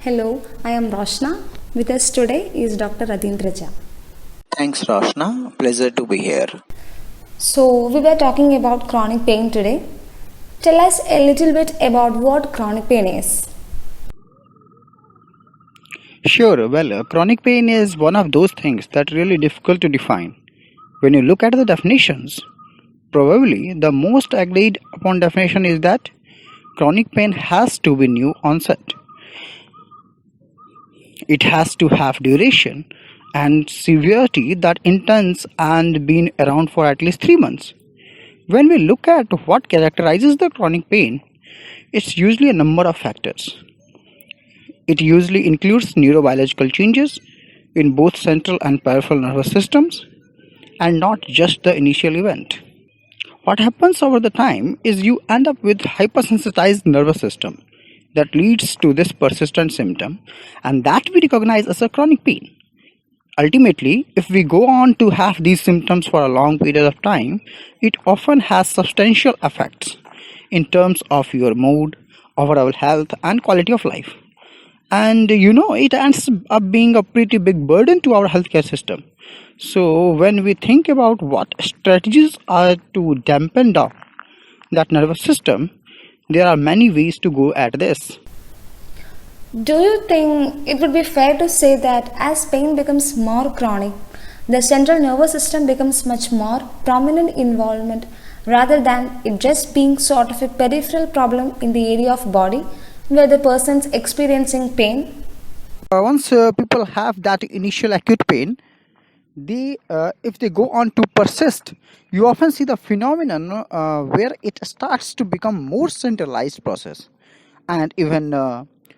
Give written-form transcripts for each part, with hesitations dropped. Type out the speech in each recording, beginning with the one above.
Hello, I am Roshna. With us today is Dr. Radindra Jha. Thanks, Roshna. Pleasure to be here. So, we were talking about chronic pain today. Tell us a little bit about what chronic pain is. Sure, chronic pain is one of those things that really difficult to define. When you look at the definitions, probably the most agreed upon definition is that chronic pain has to be new onset. It has to have duration and severity that intense and been around for at least 3 months. When we look at what characterizes the chronic pain, it's usually a number of factors. It usually includes neurobiological changes in both central and peripheral nervous systems and not just the initial event. What happens over the time is you end up with hypersensitized nervous system that leads to this persistent symptom and that we recognize as a chronic pain. Ultimately, if we go on to have these symptoms for a long period of time, it often has substantial effects in terms of your mood, overall health and quality of life. And it ends up being a pretty big burden to our healthcare system. So when we think about what strategies are to dampen down that nervous system, there are many ways to go at this. Do you think it would be fair to say that as pain becomes more chronic, the central nervous system becomes much more prominent involvement rather than it just being sort of a peripheral problem in the area of body where the person's experiencing pain? Once people have that initial acute pain, if they go on to persist, you often see the phenomenon where it starts to become more centralized process and even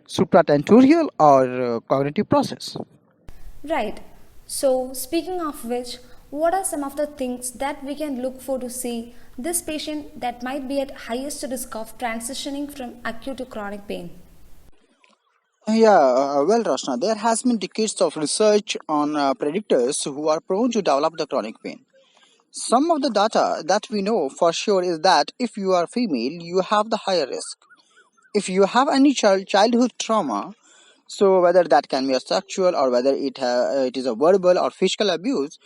supratentorial or cognitive process. Right. So, speaking of which, what are some of the things that we can look for to see this patient that might be at highest risk of transitioning from acute to chronic pain? Roshna, there has been decades of research on predictors who are prone to develop the chronic pain. Some of the data that we know for sure is that if you are female, you have the higher risk. If you have any childhood trauma, so whether that can be a sexual or whether it is a verbal or physical abuse,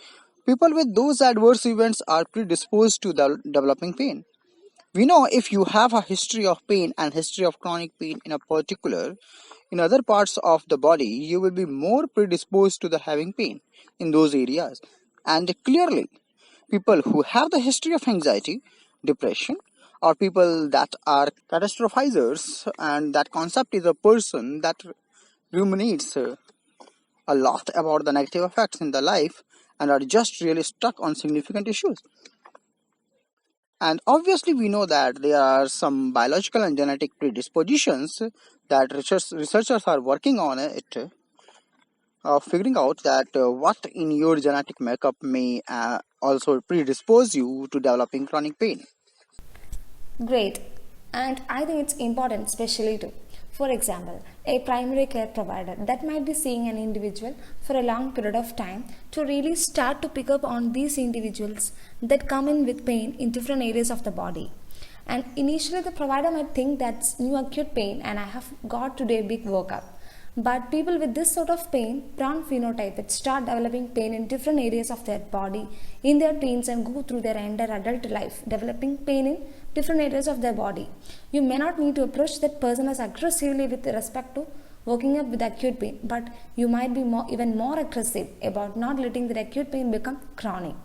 people with those adverse events are predisposed to developing pain. We know if you have a history of pain and history of chronic pain in a particular in other parts of the body, you will be more predisposed to the having pain in those areas. And clearly, people who have the history of anxiety, depression, or people that are catastrophizers, and that concept is a person that ruminates a lot about the negative effects in their life and are just really stuck on significant issues. And obviously, we know that there are some biological and genetic predispositions that researchers are working on it, figuring out that what in your genetic makeup may also predispose you to developing chronic pain. Great. And I think it's important, especially to, for example, a primary care provider that might be seeing an individual for a long period of time to really start to pick up on these individuals that come in with pain in different areas of the body. And initially, the provider might think that's new acute pain and I have got to do a big workup. But people with this sort of pain, prone phenotype, that start developing pain in different areas of their body in their teens and go through their entire adult life, developing pain in different areas of their body. You may not need to approach that person as aggressively with respect to working up with acute pain, but you might be even more aggressive about not letting the acute pain become chronic.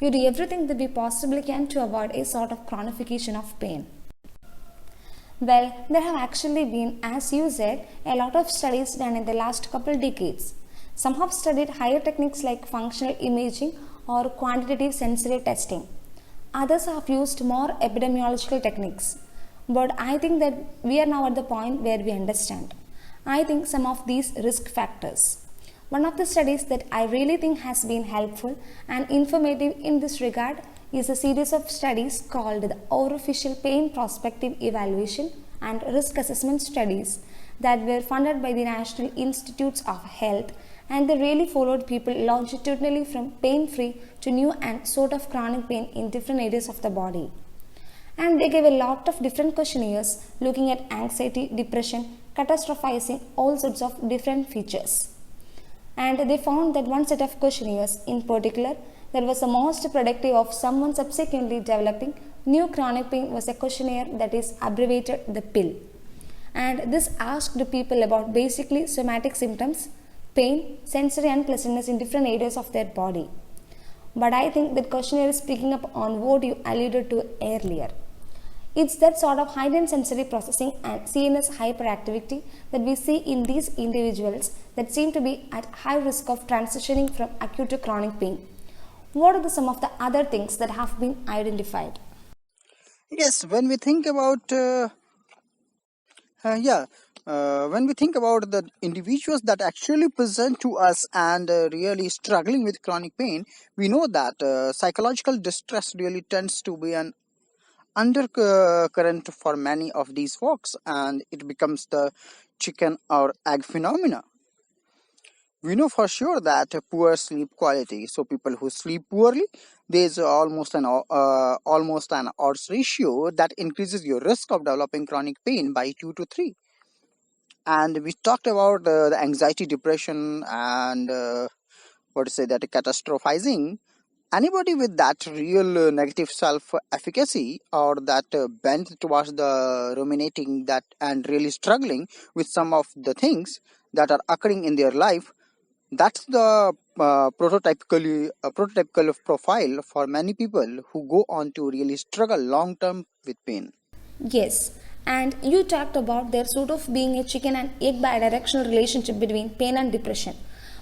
You do everything that we possibly can to avoid a sort of chronification of pain. Well, there have actually been, as you said, a lot of studies done in the last couple decades. Some have studied higher techniques like functional imaging or quantitative sensory testing. Others have used more epidemiological techniques. But I think that we are now at the point where we understand. I think some of these risk factors. One of the studies that I really think has been helpful and informative in this regard is a series of studies called the Orofacial Pain Prospective Evaluation and Risk Assessment Studies that were funded by the National Institutes of Health, and they really followed people longitudinally from pain-free to new and sort of chronic pain in different areas of the body. And they gave a lot of different questionnaires looking at anxiety, depression, catastrophizing all sorts of different features. And they found that one set of questionnaires in particular that was the most predictive of someone subsequently developing new chronic pain was a questionnaire that is abbreviated the PIL. And this asked people about basically somatic symptoms, pain, sensory unpleasantness in different areas of their body. But I think that questionnaire is picking up on what you alluded to earlier. It's that sort of heightened sensory processing and CNS hyperactivity that we see in these individuals that seem to be at high risk of transitioning from acute to chronic pain. What are some of the other things that have been identified? Yes, when we think about yeah, when we think about the individuals that actually present to us and really struggling with chronic pain, we know that psychological distress really tends to be an undercurrent for many of these folks, and it becomes the chicken or egg phenomena. We know for sure that poor sleep quality. So people who sleep poorly, there's almost an odds ratio that increases your risk of developing chronic pain by 2 to 3. And we talked about the anxiety, depression, and what to say that catastrophizing. Anybody with that real negative self efficacy or that bent towards the ruminating that and really struggling with some of the things that are occurring in their life, that's the prototypical profile for many people who go on to really struggle long term with pain. Yes, and you talked about there sort of being a chicken and egg bidirectional relationship between pain and depression.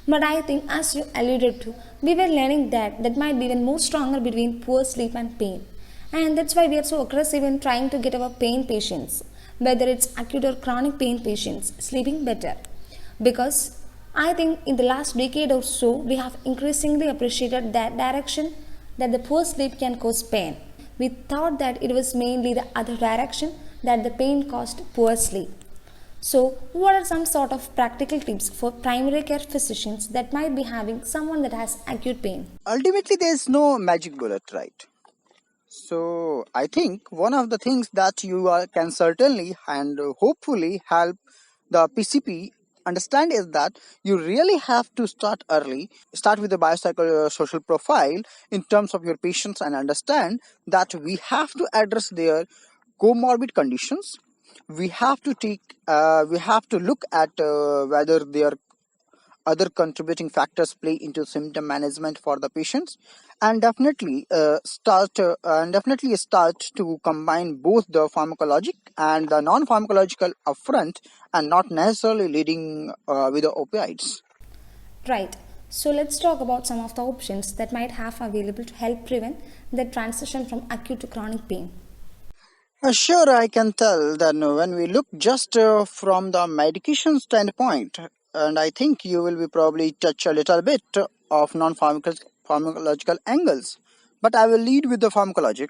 But I think, as you alluded to, we were learning that might be even more stronger between poor sleep and pain. And that's why we are so aggressive in trying to get our pain patients, whether it's acute or chronic pain patients, sleeping better. Because I think in the last decade or so, we have increasingly appreciated that direction that the poor sleep can cause pain. We thought that it was mainly the other direction that the pain caused poor sleep. So, what are some sort of practical tips for primary care physicians that might be having someone that has acute pain? Ultimately, there's no magic bullet, right? So, I think one of the things that can certainly and hopefully help the PCP understand is that you really have to start early, start with the biopsychosocial social profile in terms of your patients, and understand that we have to address their comorbid conditions. We have to look at whether their other contributing factors play into symptom management for the patients, and definitely start to combine both the pharmacologic and the non-pharmacological upfront, and not necessarily leading with the opioids. Right. So, let's talk about some of the options that might have available to help prevent the transition from acute to chronic pain. Sure, I can tell that when we look just from the medication standpoint, and I think you will be probably touch a little bit of non-pharmacological angles, but I will lead with the pharmacologic.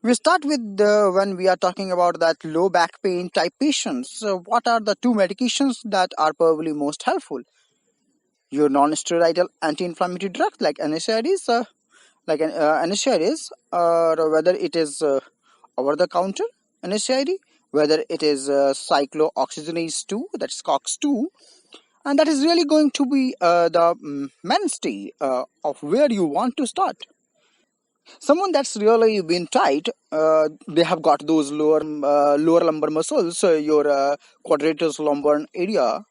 We start with when we are talking about that low back pain type patients. So what are the two medications that are probably most helpful? Your non-steroidal anti-inflammatory drugs like NSAIDs, NSAIDs, or whether it is over-the-counter NSAID, whether it is cyclooxygenase 2, that's COX-2, and that is really going to be the mainstay of where you want to start. Someone that's really been tight, they have got those lower lumbar muscles, your quadratus lumbar area.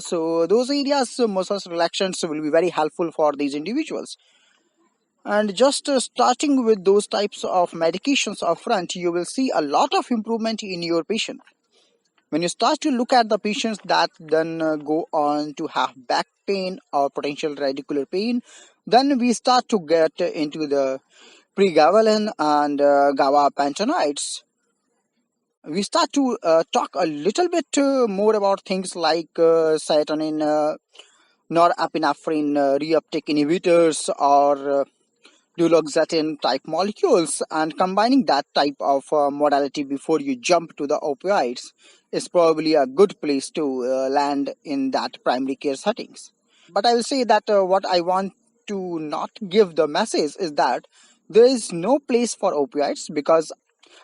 So those areas, muscles relaxants will be very helpful for these individuals. And just starting with those types of medications upfront, you will see a lot of improvement in your patient. When you start to look at the patients that then go on to have back pain or potential radicular pain, then we start to get into the pregabalin and gabapentinoids. We start to talk a little bit more about things like serotonin, norepinephrine reuptake inhibitors, or duloxetine type molecules, and combining that type of modality before you jump to the opioids is probably a good place to land in that primary care settings. But I will say that what I want to not give the message is that there is no place for opioids, because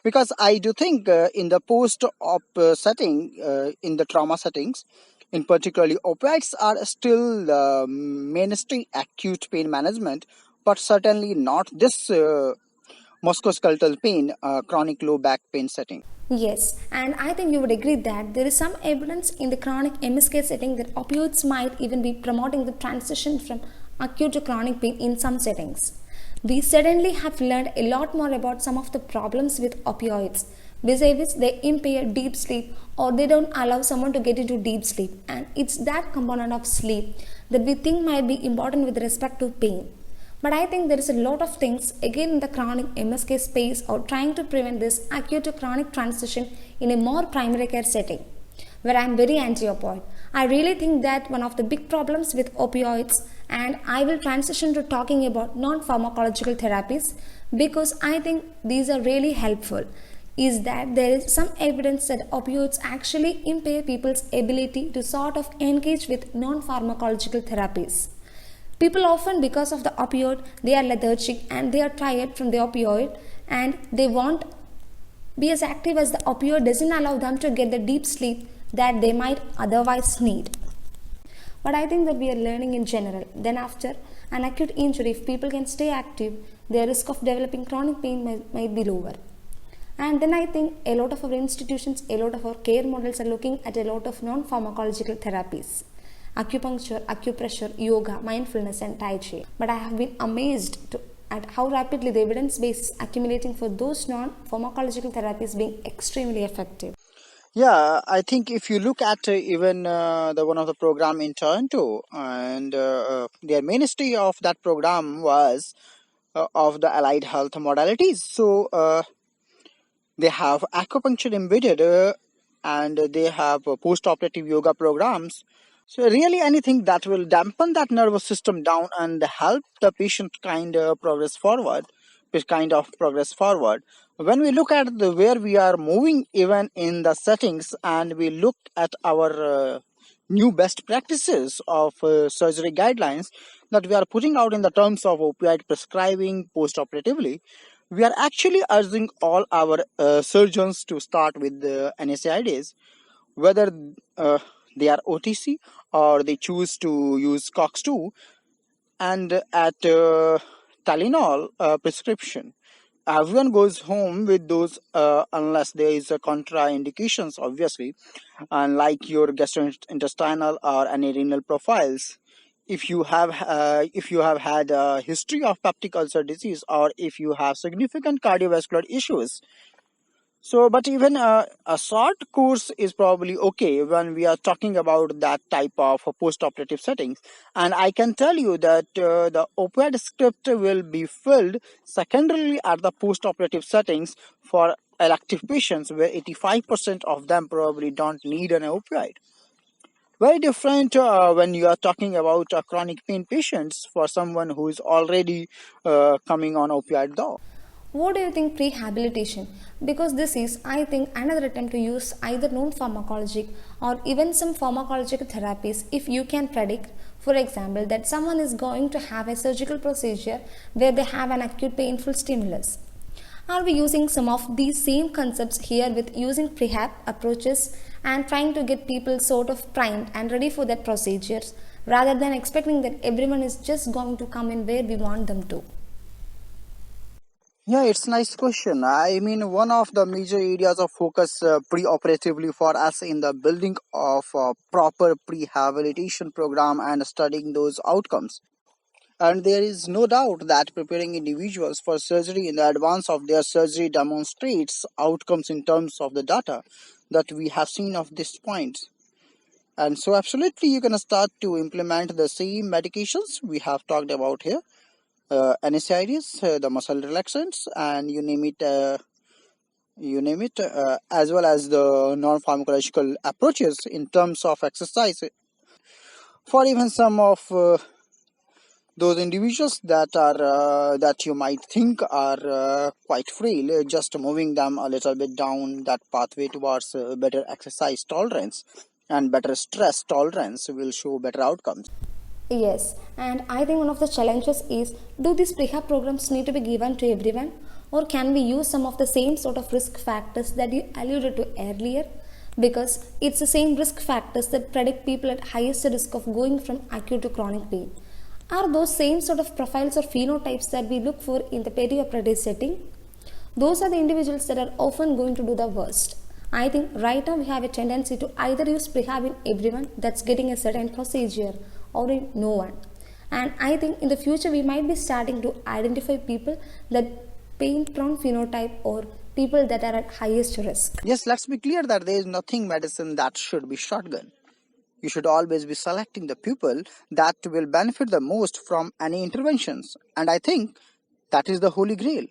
Because I do think in the post-op setting, in the trauma settings, in particularly opioids are still mainstay acute pain management, but certainly not this musculoskeletal pain, chronic low back pain setting. Yes, and I think you would agree that there is some evidence in the chronic MSK setting that opioids might even be promoting the transition from acute to chronic pain in some settings. We suddenly have learned a lot more about some of the problems with opioids. Besides, they impair deep sleep or they don't allow someone to get into deep sleep, and it's that component of sleep that we think might be important with respect to pain. But I think there is a lot of things again in the chronic MSK space or trying to prevent this acute to chronic transition in a more primary care setting where I am very anti-opioid. I really think that one of the big problems with opioids, and I will transition to talking about non-pharmacological therapies because I think these are really helpful, is that there is some evidence that opioids actually impair people's ability to sort of engage with non-pharmacological therapies. People often, because of the opioid, they are lethargic and they are tired from the opioid and they won't be as active as the opioid doesn't allow them to get the deep sleep that they might otherwise need. But I think that we are learning in general. Then after an acute injury, if people can stay active, their risk of developing chronic pain might be lower. And then I think a lot of our institutions, a lot of our care models are looking at a lot of non-pharmacological therapies. Acupuncture, acupressure, yoga, mindfulness and Tai Chi. But I have been amazed at how rapidly the evidence base is accumulating for those non-pharmacological therapies being extremely effective. Yeah, I think if you look at even the one of the program in Toronto, and their mainstay of that program was of the allied health modalities. So they have acupuncture embedded, and they have post-operative yoga programs. So really anything that will dampen that nervous system down and help the patient kind of progress forward. When we look at the where we are moving, even in the settings, and we look at our new best practices of surgery guidelines that we are putting out in the terms of opioid prescribing post-operatively, we are actually urging all our surgeons to start with the NSAIDs, whether uh, they are OTC or they choose to use COX-2, and at Tylenol prescription. Everyone goes home with those unless there is a contraindications, obviously, unlike your gastrointestinal or any renal profiles. If you have had a history of peptic ulcer disease, or if you have significant cardiovascular issues, so, but even a short course is probably okay when we are talking about that type of post-operative settings. And I can tell you that the opioid script will be filled secondarily at the post-operative settings for elective patients, where 85% of them probably don't need an opioid. Very different when you are talking about chronic pain patients for someone who is already coming on opioid though. What do you think prehabilitation? Because this is, I think, another attempt to use either non-pharmacologic or even some pharmacological therapies if you can predict, for example, that someone is going to have a surgical procedure where they have an acute painful stimulus. Are we using some of these same concepts here with using prehab approaches and trying to get people sort of primed and ready for that procedures rather than expecting that everyone is just going to come in where we want them to? Yeah, it's a nice question. I mean, one of the major areas of focus pre-operatively for us in the building of a proper prehabilitation program and studying those outcomes. And there is no doubt that preparing individuals for surgery in the advance of their surgery demonstrates outcomes in terms of the data that we have seen of this point. And so, absolutely, you can start to implement the same medications we have talked about here, NSAIDs, the muscle relaxants, and you name it, as well as the non-pharmacological approaches in terms of exercise. For even some of those individuals that you might think are quite frail, just moving them a little bit down that pathway towards better exercise tolerance and better stress tolerance will show better outcomes. Yes, and I think one of the challenges is, do these prehab programs need to be given to everyone, Or can we use some of the same sort of risk factors that you alluded to earlier? Because it's the same risk factors that predict people at highest risk of going from acute to chronic pain. Are those same sort of profiles or phenotypes that we look for in the peri-operative setting? Those are the individuals that are often going to do the worst. I think right now we have a tendency to either use prehab in everyone that's getting a certain procedure or in no one. And I think in the future we might be starting to identify people that pain prone phenotype or people that are at highest risk. Yes, let's be clear that there is nothing medicine that should be shotgun. You should always be selecting the people that will benefit the most from any interventions. And I think that is the holy grail.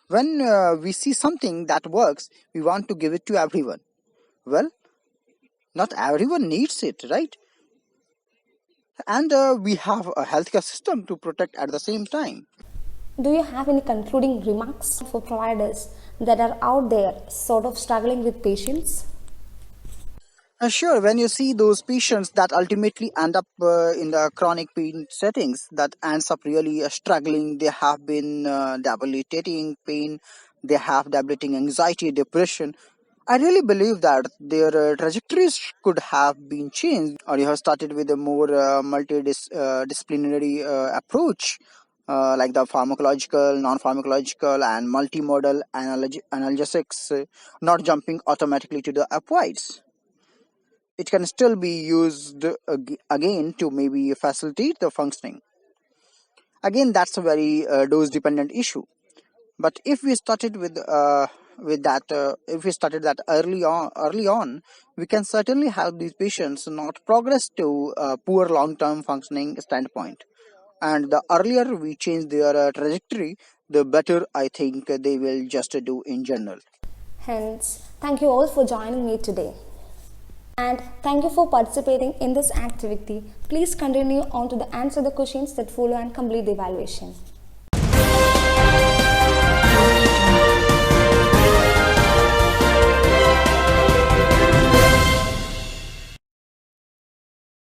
When we see something that works, we want to give it to everyone. Well, not everyone needs it, right? And we have a healthcare system to protect at the same time. Do you have any concluding remarks for providers that are out there sort of struggling with patients? Sure, when you see those patients that ultimately end up in the chronic pain settings, that ends up really struggling, they have been debilitating pain, they have debilitating anxiety, depression. I really believe that their trajectories could have been changed, or you have started with a more multidisciplinary approach, like the pharmacological, non-pharmacological, and multimodal analgesics, not jumping automatically to the opioids. It can still be used again to maybe facilitate the functioning. Again, that's a very dose dependent issue. But if we started with that, if we started that early on, we can certainly help these patients not progress to a poor long term functioning standpoint. And the earlier we change their trajectory, the better I think they will just do in general. Hence, thank you all for joining me today. And thank you for participating in this activity. Please continue on to answer the questions that follow and complete the evaluation.